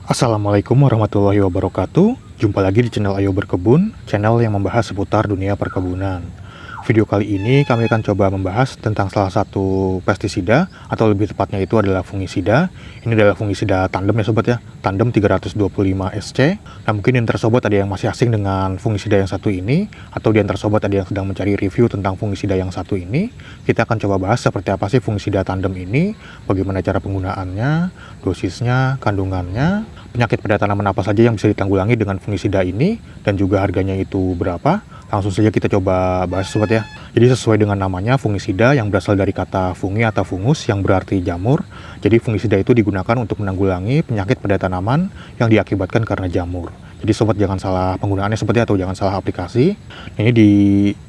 Assalamualaikum warahmatullahi wabarakatuh. Jumpa lagi di channel Ayo Berkebun, channel yang membahas seputar dunia perkebunan. Video kali ini kami akan coba membahas tentang salah satu pestisida, atau lebih tepatnya itu adalah fungisida. Ini adalah fungisida tandem ya sobat ya, tandem 325 SC. Nah mungkin di antara sobat ada yang masih asing dengan fungisida yang satu ini, atau di antara sobat ada yang sedang mencari review tentang fungisida yang satu ini. Kita akan coba bahas seperti apa sih fungisida tandem ini, bagaimana cara penggunaannya, dosisnya, kandungannya, penyakit pada tanaman apa saja yang bisa ditanggulangi dengan fungisida ini, dan juga harganya itu berapa. Langsung saja kita coba bahas sobat ya. Jadi sesuai dengan namanya, fungisida yang berasal dari kata fungi atau fungus yang berarti jamur. Jadi fungisida itu digunakan untuk menanggulangi penyakit pada tanaman yang diakibatkan karena jamur. Jadi sobat jangan salah penggunaannya sobat ya, atau jangan salah aplikasi. Ini di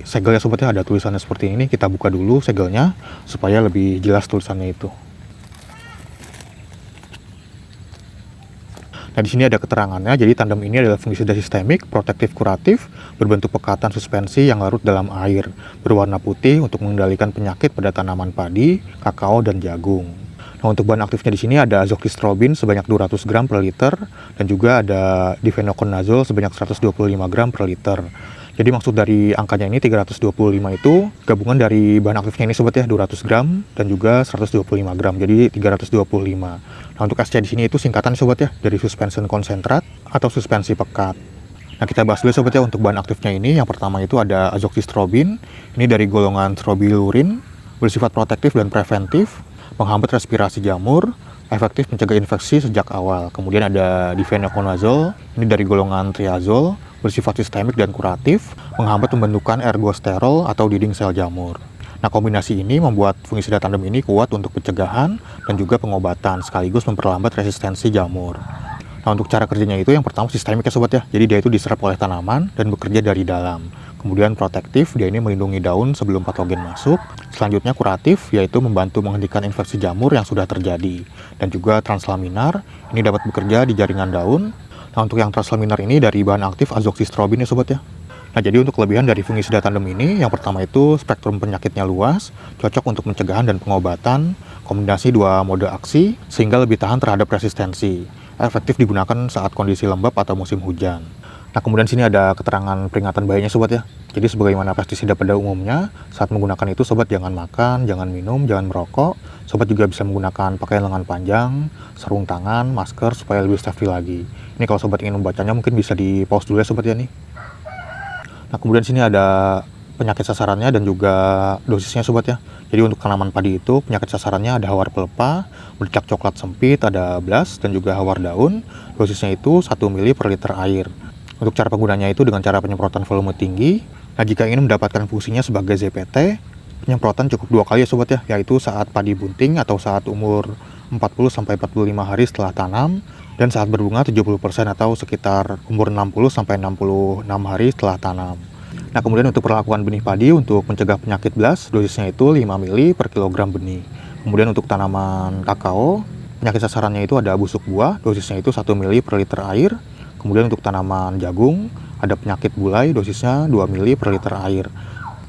segel ya sobat ya, ada tulisannya seperti ini. Kita buka dulu segelnya supaya lebih jelas tulisannya itu. Nah, di sini ada keterangannya. Jadi tandem ini adalah fungisida sistemik, protektif kuratif, berbentuk pekatan suspensi yang larut dalam air, berwarna putih untuk mengendalikan penyakit pada tanaman padi, kakao, dan jagung. Nah, untuk bahan aktifnya di sini ada azoxystrobin sebanyak 200 gram per liter, dan juga ada difenoconazole sebanyak 125 gram per liter. Jadi maksud dari angkanya ini 325 itu gabungan dari bahan aktifnya ini sobat ya, 200 gram dan juga 125 gram, jadi 325. Nah untuk SC di sini itu singkatan sobat ya, dari suspension konsentrat atau suspensi pekat. Nah kita bahas dulu sobat ya untuk bahan aktifnya ini. Yang pertama itu ada azoxystrobin, ini dari golongan strobilurin, bersifat protektif dan preventif, menghambat respirasi jamur, efektif mencegah infeksi sejak awal. Kemudian ada difenoconazole, ini dari golongan triazole, bersifat sistemik dan kuratif, menghambat pembentukan ergosterol atau dinding sel jamur. Nah, kombinasi ini membuat fungisida tandem ini kuat untuk pencegahan dan juga pengobatan, sekaligus memperlambat resistensi jamur. Nah, untuk cara kerjanya itu yang pertama sistemik ya sobat ya, jadi dia itu diserap oleh tanaman dan bekerja dari dalam. Kemudian protektif, dia ini melindungi daun sebelum patogen masuk. Selanjutnya kuratif, yaitu membantu menghentikan infeksi jamur yang sudah terjadi. Dan juga translaminar, ini dapat bekerja di jaringan daun. Nah, untuk yang translaminar ini dari bahan aktif azoxystrobin ya sobat ya. Nah, jadi untuk kelebihan dari fungisida tandem ini, yang pertama itu spektrum penyakitnya luas, cocok untuk pencegahan dan pengobatan, kombinasi dua mode aksi, sehingga lebih tahan terhadap resistensi. Efektif digunakan saat kondisi lembab atau musim hujan. Nah, kemudian sini ada keterangan peringatan bahayanya sobat ya. Jadi sebagaimana pestisida pada umumnya, saat menggunakan itu sobat jangan makan, jangan minum, jangan merokok. Sobat juga bisa menggunakan pakaian lengan panjang, sarung tangan, masker supaya lebih safety lagi. Ini kalau sobat ingin membacanya mungkin bisa di pause dulu ya sobat ya nih. Nah, kemudian sini ada penyakit sasarannya dan juga dosisnya sobat ya. Jadi untuk tanaman padi itu penyakit sasarannya ada hawar pelepah, bercak coklat sempit, ada blast, dan juga hawar daun. Dosisnya itu 1 ml per liter air. Untuk cara penggunanya itu dengan cara penyemprotan volume tinggi. Nah, jika ingin mendapatkan fungsinya sebagai ZPT, penyemprotan cukup 2 kali ya sobat ya, yaitu saat padi bunting atau saat umur 40-45 hari setelah tanam, dan saat berbunga 70% atau sekitar umur 60-66 hari setelah tanam. Nah, kemudian untuk perlakuan benih padi untuk mencegah penyakit blast, dosisnya itu 5 ml per kilogram benih. Kemudian untuk tanaman kakao, penyakit sasarannya itu ada busuk buah, dosisnya itu 1 ml per liter air. Kemudian untuk tanaman jagung, ada penyakit bulai, dosisnya 2 ml per liter air.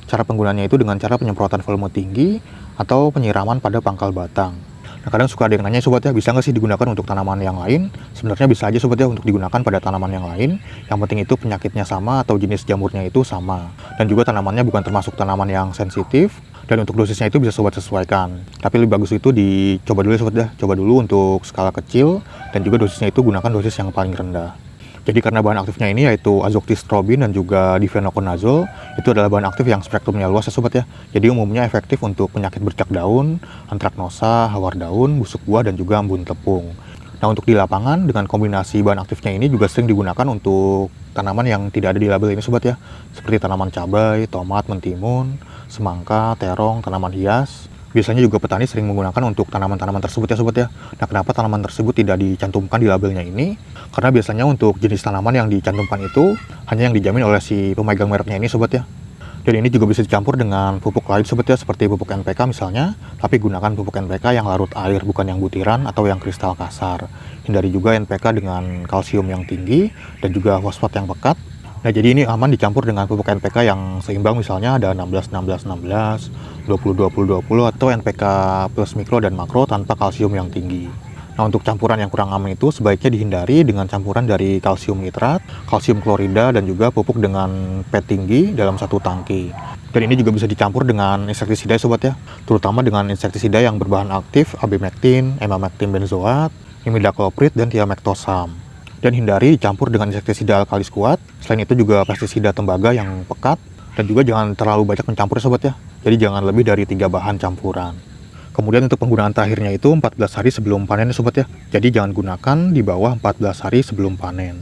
Cara penggunaannya itu dengan cara penyemprotan volume tinggi atau penyiraman pada pangkal batang. Nah, kadang suka ada yang nanya sobat ya, bisa nggak sih digunakan untuk tanaman yang lain? Sebenarnya bisa aja sobat ya untuk digunakan pada tanaman yang lain. Yang penting itu penyakitnya sama atau jenis jamurnya itu sama. Dan juga tanamannya bukan termasuk tanaman yang sensitif. Dan untuk dosisnya itu bisa sobat sesuaikan. Tapi lebih bagus itu dicoba dulu ya sobat ya. Coba dulu untuk skala kecil, dan juga dosisnya itu gunakan dosis yang paling rendah. Jadi karena bahan aktifnya ini yaitu azoxystrobin dan juga difenoconazole, itu adalah bahan aktif yang spektrumnya luas ya sobat ya. Jadi umumnya efektif untuk penyakit bercak daun, antraknosa, hawar daun, busuk buah, dan juga embun tepung. Nah, untuk di lapangan dengan kombinasi bahan aktifnya ini juga sering digunakan untuk tanaman yang tidak ada di label ini sobat ya. Seperti tanaman cabai, tomat, mentimun, semangka, terong, tanaman hias. Biasanya juga petani sering menggunakan untuk tanaman-tanaman tersebut ya sobat ya. Nah, kenapa tanaman tersebut tidak dicantumkan di labelnya ini? Karena biasanya untuk jenis tanaman yang dicantumkan itu hanya yang dijamin oleh si pemegang mereknya ini sobat ya. Dan ini juga bisa dicampur dengan pupuk lain sobat ya, seperti pupuk NPK misalnya. Tapi gunakan pupuk NPK yang larut air, bukan yang butiran atau yang kristal kasar. Hindari juga NPK dengan kalsium yang tinggi dan juga fosfat yang pekat. Nah, jadi ini aman dicampur dengan pupuk NPK yang seimbang, misalnya ada 16-16-16, 20-20-20, atau NPK plus mikro dan makro tanpa kalsium yang tinggi. Nah, untuk campuran yang kurang aman itu sebaiknya dihindari dengan campuran dari kalsium nitrat, kalsium klorida, dan juga pupuk dengan pH tinggi dalam satu tangki. Dan ini juga bisa dicampur dengan insektisida sobat ya, terutama dengan insektisida yang berbahan aktif abimektin, emamektin benzoat, imidacloprid, dan thiamektosam. Dan hindari dicampur dengan insektisida alkalis kuat. Selain itu juga pestisida tembaga yang pekat, dan juga jangan terlalu banyak mencampur sobat ya. Jadi jangan lebih dari 3 bahan campuran. Kemudian untuk penggunaan terakhirnya itu 14 hari sebelum panen ya sobat ya. Jadi jangan gunakan di bawah 14 hari sebelum panen.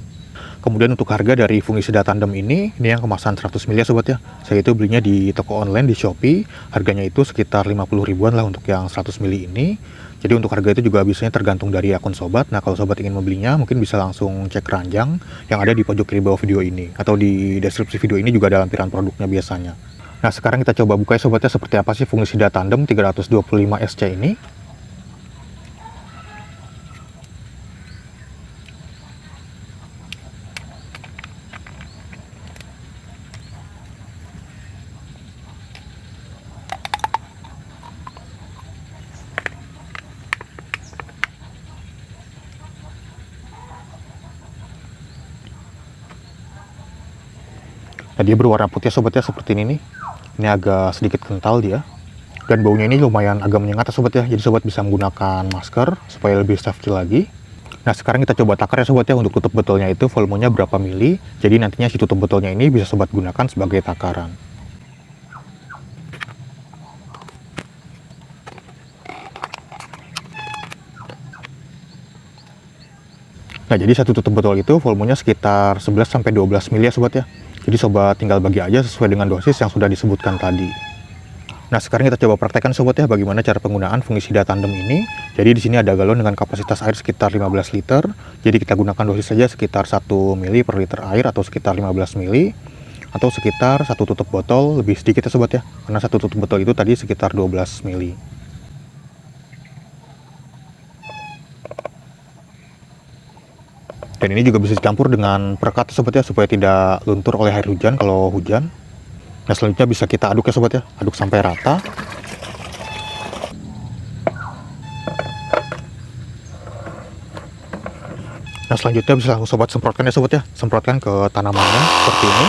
Kemudian untuk harga dari fungisida tandem ini yang kemasan 100 ml ya sobat ya. Saya itu belinya di toko online di Shopee. Harganya itu sekitar 50 ribuan lah untuk yang 100 ml ini. Jadi untuk harga itu juga biasanya tergantung dari akun sobat. Nah, kalau sobat ingin membelinya mungkin bisa langsung cek keranjang yang ada di pojok kiri bawah video ini. Atau di deskripsi video ini juga ada lampiran produknya biasanya. Nah, sekarang kita coba buka ya sobatnya, seperti apa sih fungisida tandem 325 SC ini. Nah, dia berwarna putih sobat ya, seperti ini nih. Ini agak sedikit kental dia. Dan baunya ini lumayan agak menyengat ya sobat ya. Jadi sobat bisa menggunakan masker supaya lebih safety lagi. Nah, sekarang kita coba takar ya sobat ya. Untuk tutup botolnya itu volumenya berapa mili. Jadi nantinya si tutup botolnya ini bisa sobat gunakan sebagai takaran. Nah, jadi satu tutup botol itu volumenya sekitar 11-12 mili ya sobat ya. Jadi sobat tinggal bagi aja sesuai dengan dosis yang sudah disebutkan tadi. Nah, sekarang kita coba praktekkan sobat ya bagaimana cara penggunaan fungisida tandem ini. Jadi di sini ada galon dengan kapasitas air sekitar 15 liter. Jadi kita gunakan dosis saja sekitar 1 mili per liter air atau sekitar 15 mili. Atau sekitar satu tutup botol, lebih sedikit ya sobat ya. Karena satu tutup botol itu tadi sekitar 12 mili. Dan ini juga bisa dicampur dengan perekat sobat ya supaya tidak luntur oleh air hujan kalau hujan. Nah, selanjutnya bisa kita aduk ya sobat ya, aduk sampai rata. Nah, selanjutnya bisa langsung sobat semprotkan ya sobat ya, semprotkan ke tanamannya seperti ini.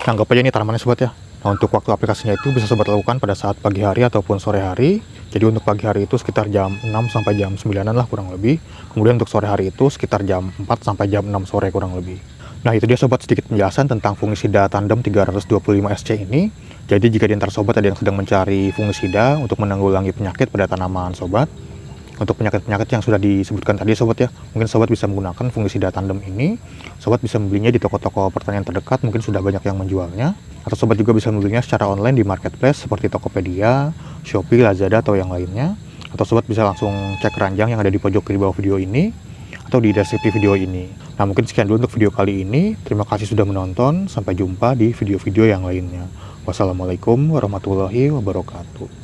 Nah, anggap aja ini tanamannya sobat ya. Nah, untuk waktu aplikasinya itu bisa sobat lakukan pada saat pagi hari ataupun sore hari. Jadi untuk pagi hari itu sekitar jam 6 sampai jam 9-an lah kurang lebih. Kemudian untuk sore hari itu sekitar jam 4 sampai jam 6 sore kurang lebih. Nah, itu dia sobat sedikit penjelasan tentang fungisida tandem 325 SC ini. Jadi jika di antara sobat ada yang sedang mencari fungisida untuk menanggulangi penyakit pada tanaman sobat, untuk penyakit-penyakit yang sudah disebutkan tadi sobat ya, mungkin sobat bisa menggunakan fungisida tandem ini. Sobat bisa membelinya di toko-toko pertanian terdekat, mungkin sudah banyak yang menjualnya. Atau sobat juga bisa membelinya secara online di marketplace seperti Tokopedia, Shopee, Lazada, atau yang lainnya. Atau sobat bisa langsung cek keranjang yang ada di pojok kiri bawah video ini atau di deskripsi video ini. Nah, mungkin sekian dulu untuk video kali ini. Terima kasih sudah menonton. Sampai jumpa di video-video yang lainnya. Wassalamualaikum warahmatullahi wabarakatuh.